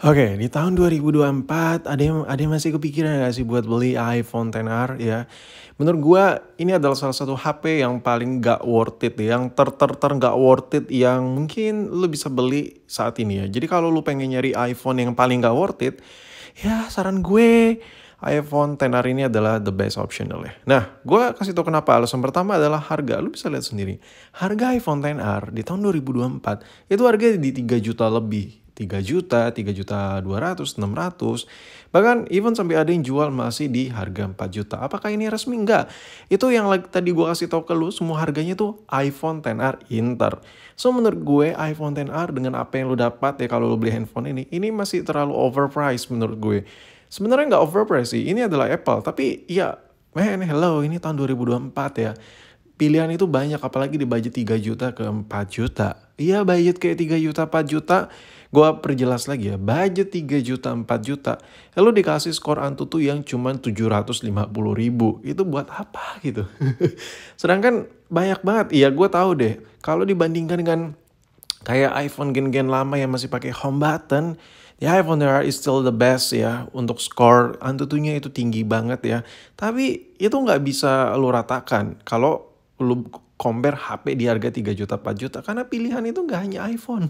Oke, di tahun 2024 ada yang masih kepikiran nggak sih buat beli iPhone XR ya? Menurut gua ini adalah salah satu HP yang paling nggak worth it, yang nggak worth it yang mungkin lu bisa beli saat ini ya. Jadi kalau lu pengen nyari iPhone yang paling nggak worth it, ya saran gue iPhone XR ini adalah the best optional ya. Nah, gue kasih tau kenapa. Alasan pertama adalah harga. Lu bisa lihat sendiri. Harga iPhone XR di tahun 2024 itu harga di 3 juta lebih. 3 juta, 3 juta 200, 600. Bahkan even sampai ada yang jual masih di harga 4 juta. Apakah ini resmi? Enggak. Itu yang tadi gue kasih tau ke lu, semua harganya tuh iPhone XR Inter. So menurut gue iPhone XR dengan apa yang lu dapat ya kalau lu beli handphone ini masih terlalu overpriced menurut gue. Sebenarnya nggak overpriced sih, ini adalah Apple. Tapi ya, man, hello, ini tahun 2024 ya. Pilihan itu banyak, apalagi di budget 3 juta ke 4 juta. Iya, budget kayak 3 juta, 4 juta. Gue perjelas lagi ya, budget 3 juta, 4 juta. Lalu dikasih skor Antutu yang cuma 750.000. Itu buat apa gitu? Sedangkan banyak banget, iya gue tahu deh. Kalau dibandingkan dengan kayak iPhone gen-gen lama yang masih pakai home button, ya iPhone XR is still the best ya. Untuk skor Antutunya itu tinggi banget ya. Tapi itu nggak bisa lu ratakan kalau lu compare HP di harga 3 juta 4 juta. Karena pilihan itu nggak hanya iPhone.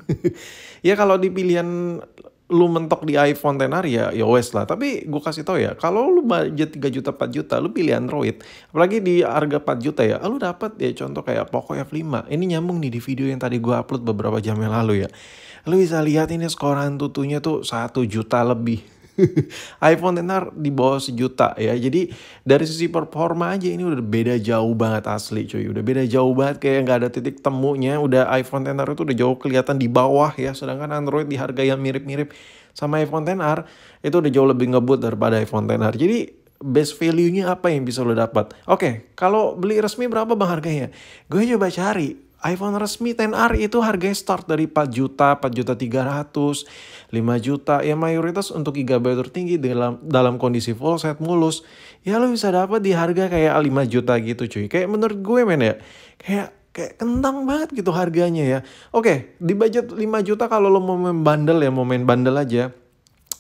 Ya kalau di pilihan lu mentok di iPhone XR ya wes lah. Tapi gue kasih tau ya, kalau lu budget 3 juta 4 juta lu pilih Android. Apalagi di harga 4 juta ya, lu dapat ya contoh kayak Poco F5. Ini nyambung nih di video yang tadi gue upload beberapa jam yang lalu ya. Lu bisa lihat ini skor Antutunya tuh 1 juta lebih. iPhone XR di bawah 1 juta ya. Jadi dari sisi performa aja ini udah beda jauh banget asli cuy. Udah beda jauh banget, kayak nggak ada titik temunya. Udah iPhone XR itu udah jauh kelihatan di bawah ya. Sedangkan Android di harga yang mirip-mirip sama iPhone XR itu udah jauh lebih ngebut daripada iPhone XR. Jadi best value-nya apa yang bisa lo dapat? Oke, kalau beli resmi berapa bang harganya? Gue coba cari. iPhone resmi XR itu harganya start dari 4 juta, 4 juta 300, 5 juta. Ya mayoritas untuk gigabyte tertinggi dalam kondisi full set mulus. Ya lo bisa dapat di harga kayak 5 juta gitu cuy. Kayak menurut gue men ya, kayak kentang banget gitu harganya ya. Oke, di budget 5 juta kalau lo mau main bundle ya, mau main bundle aja.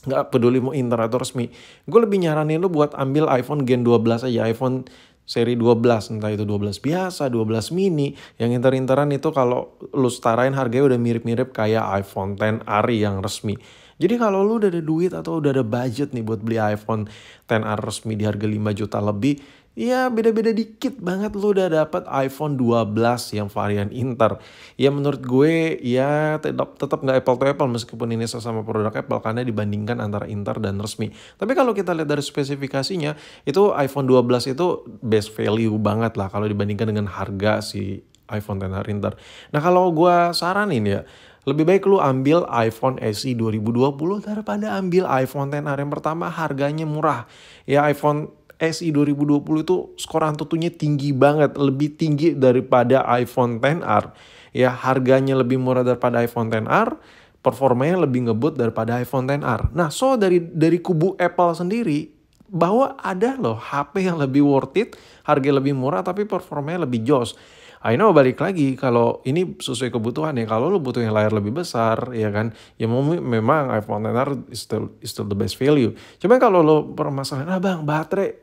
Nggak peduli mau inter atau resmi. Gue lebih nyaranin lo buat ambil iPhone Gen 12 aja. iPhone seri 12, entah itu 12 biasa, 12 mini. Yang inter-interan itu kalau lu setarain harganya udah mirip-mirip kayak iPhone XR yang resmi. Jadi kalau lu udah ada duit atau udah ada budget nih buat beli iPhone XR resmi di harga 5 juta lebih, ya beda-beda dikit banget lu udah dapat iPhone 12 yang varian Inter. Ya menurut gue ya tetap nggak apple to apple meskipun ini sesama produk Apple karena dibandingkan antara Inter dan resmi. Tapi kalau kita lihat dari spesifikasinya, itu iPhone 12 itu best value banget lah kalau dibandingkan dengan harga si iPhone XR Inter. Nah kalau gue saranin ya, lebih baik lu ambil iPhone SE 2020 daripada ambil iPhone XR. Yang pertama harganya murah. Ya iPhone SE 2020 itu skor Antutunya tinggi banget. Lebih tinggi daripada iPhone XR. Ya harganya lebih murah daripada iPhone XR. Performanya lebih ngebut daripada iPhone XR. Nah so dari kubu Apple sendiri, bahwa ada loh HP yang lebih worth it, harga lebih murah tapi performanya lebih jos. I know balik lagi kalau ini sesuai kebutuhan ya. Kalau lo butuh yang layar lebih besar ya kan, ya memang iPhone XR is still the best value. Cuma kalau lo permasalahan bang baterai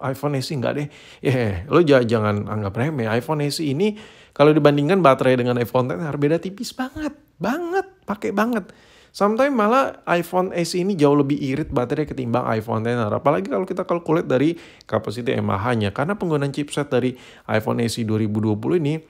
iPhone SE enggak deh. Ya lo jangan anggap remeh. iPhone SE ini kalau dibandingkan baterai dengan iPhone XR beda tipis banget, pakai banget. Sometimes malah iPhone SE ini jauh lebih irit baterai ketimbang iPhone XR. Apalagi kalau kita calculate dari kapasitas mAh-nya. Karena penggunaan chipset dari iPhone SE 2020 ini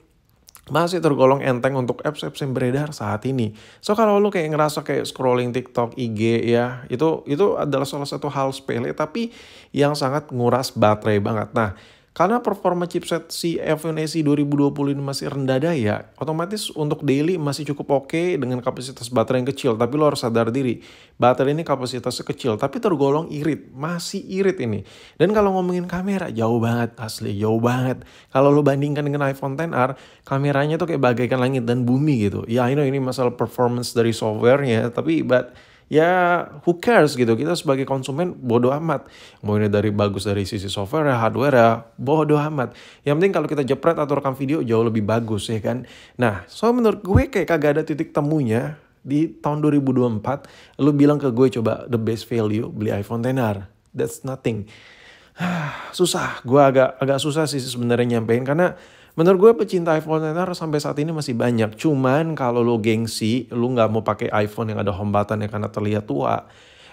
masih tergolong enteng untuk apps-apps yang beredar saat ini. So kalau lu kayak ngerasa kayak scrolling TikTok, IG ya, itu adalah salah satu hal sepele tapi yang sangat nguras baterai banget. Nah, karena performa chipset si iPhone SE 2020 ini masih rendah daya, otomatis untuk daily masih cukup oke dengan kapasitas baterai yang kecil. Tapi lo harus sadar diri, baterai ini kapasitasnya kecil, tapi tergolong irit, masih irit ini. Dan kalau ngomongin kamera, jauh banget, asli jauh banget. Kalau lo bandingkan dengan iPhone XR, kameranya tuh kayak bagaikan langit dan bumi gitu. Ya I know ini masalah performance dari softwarenya, tapi ya who cares gitu, kita sebagai konsumen bodo amat. Mau ini bagus dari sisi software ya, hardware ya, bodo amat. Yang penting kalau kita jepret atau rekam video jauh lebih bagus ya kan. Nah so menurut gue kayak kagak ada titik temunya Di tahun 2024, lu bilang ke gue coba the best value beli iPhone XR. That's nothing. Susah, gue agak susah sih sebenarnya nyampein karena menurut gue pecinta iPhone XR sampai saat ini masih banyak. Cuman kalau lo gengsi, lu nggak mau pakai iPhone yang ada home button karena terlihat tua.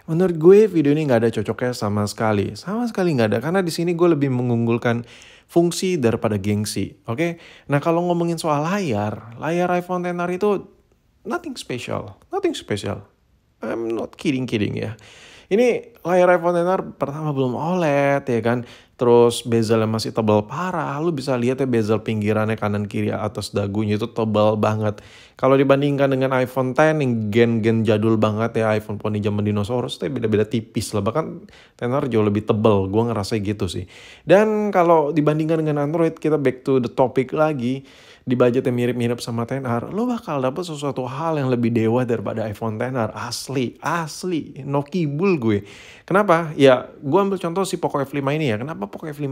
Menurut gue video ini nggak ada cocoknya sama sekali nggak ada karena di sini gue lebih mengunggulkan fungsi daripada gengsi. Oke, nah kalau ngomongin soal layar iPhone XR itu nothing special, nothing special. I'm not kidding ya. Ini layar iPhone XR pertama belum OLED ya kan. Terus bezelnya masih tebal parah. Lu bisa lihat ya bezel pinggirannya kanan kiri atas dagunya itu tebal banget. Kalau dibandingkan dengan iPhone X yang gen-gen jadul banget ya, iPhone phone di zaman dinosaurus itu beda-beda tipis lah. Bahkan XR jauh lebih tebal. Gue ngerasa gitu sih. Dan kalau dibandingkan dengan Android, kita back to the topic lagi. Di budget yang mirip-mirip sama XR, lo bakal dapet sesuatu hal yang lebih dewa daripada iPhone XR. Asli, no kibul gue. Kenapa? Ya, gue ambil contoh si Poco F5 ini ya. Kenapa Poco F5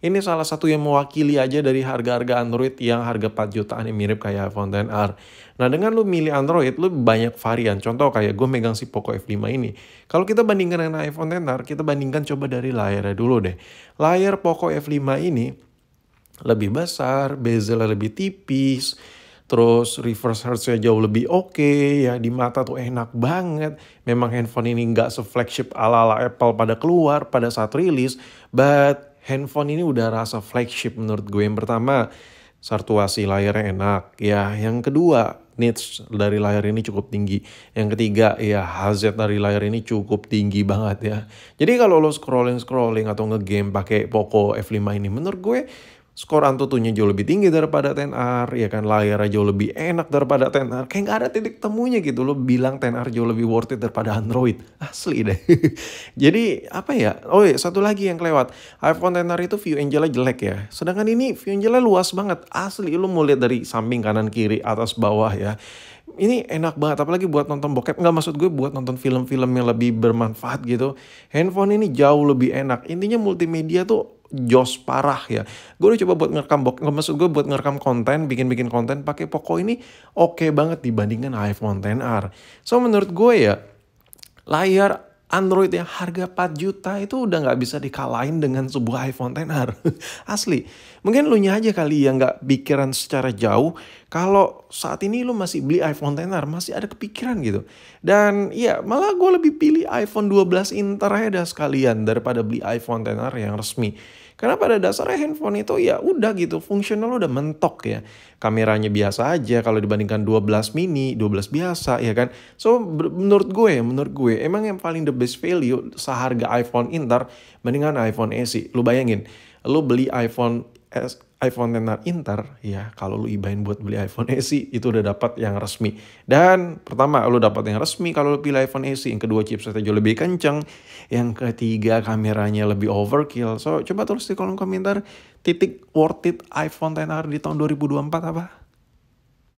ini salah satu yang mewakili aja dari harga-harga Android yang harga 4 jutaan yang mirip kayak iPhone XR. Nah, dengan lo milih Android, lo banyak varian. Contoh kayak gue megang si Poco F5 ini. Kalau kita bandingkan dengan iPhone XR, kita bandingkan coba dari layarnya dulu deh. Layar Poco F5 ini lebih besar, bezelnya lebih tipis, terus reverse hertz-nya jauh lebih oke, ya di mata tuh enak banget. Memang handphone ini nggak se-flagship ala-ala Apple pada keluar pada saat rilis, but handphone ini udah rasa flagship menurut gue. Yang pertama, sartuasi layarnya enak, ya. Yang kedua, nits dari layar ini cukup tinggi. Yang ketiga, ya HZ dari layar ini cukup tinggi banget ya. Jadi kalau lo scrolling atau ngegame pakai Poco F5 ini, menurut gue skor Antutunya jauh lebih tinggi daripada XR, ya kan, layarnya jauh lebih enak daripada XR. Kayak nggak ada titik temunya gitu. Lo bilang XR jauh lebih worth it daripada Android. Asli deh. Jadi apa ya? Oh iya, satu lagi yang kelewat. iPhone XR itu view angle-nya jelek ya. Sedangkan ini view angle-nya luas banget. Asli, lo mau lihat dari samping, kanan, kiri, atas, bawah ya. Ini enak banget, apalagi buat nonton bokep. Nggak, maksud gue buat nonton film-film yang lebih bermanfaat gitu. Handphone ini jauh lebih enak. Intinya multimedia tuh jos parah ya. Gue udah coba buat ngerekam nggak, maksud gue buat ngerekam konten, bikin konten pakai Poco ini oke banget dibandingkan iPhone XR. So menurut gue ya, layar Android yang harga 4 juta itu udah nggak bisa dikalahin dengan sebuah iPhone XR. Asli. Mungkin lu nya aja kali yang nggak pikiran secara jauh. Kalau saat ini lu masih beli iPhone XR, masih ada kepikiran gitu. Dan ya malah gue lebih pilih iPhone 12 Inter aja dah sekalian daripada beli iPhone XR yang resmi. Karena pada dasarnya handphone itu ya udah gitu, fungsional udah mentok ya. Kameranya biasa aja kalau dibandingkan 12 mini, 12 biasa ya kan. So menurut gue emang yang paling the best value seharga iPhone Inter mendingan iPhone SE. Lu bayangin, lu beli iPhone XR Inter ya, kalau lu ibahin buat beli iPhone SE itu udah dapat yang resmi. Dan pertama lu dapat yang resmi kalau lu pilih iPhone SE, yang kedua chipsetnya jauh lebih kenceng, yang ketiga kameranya lebih overkill. So coba tulis di kolom komentar titik worth it iPhone XR di tahun 2024 apa?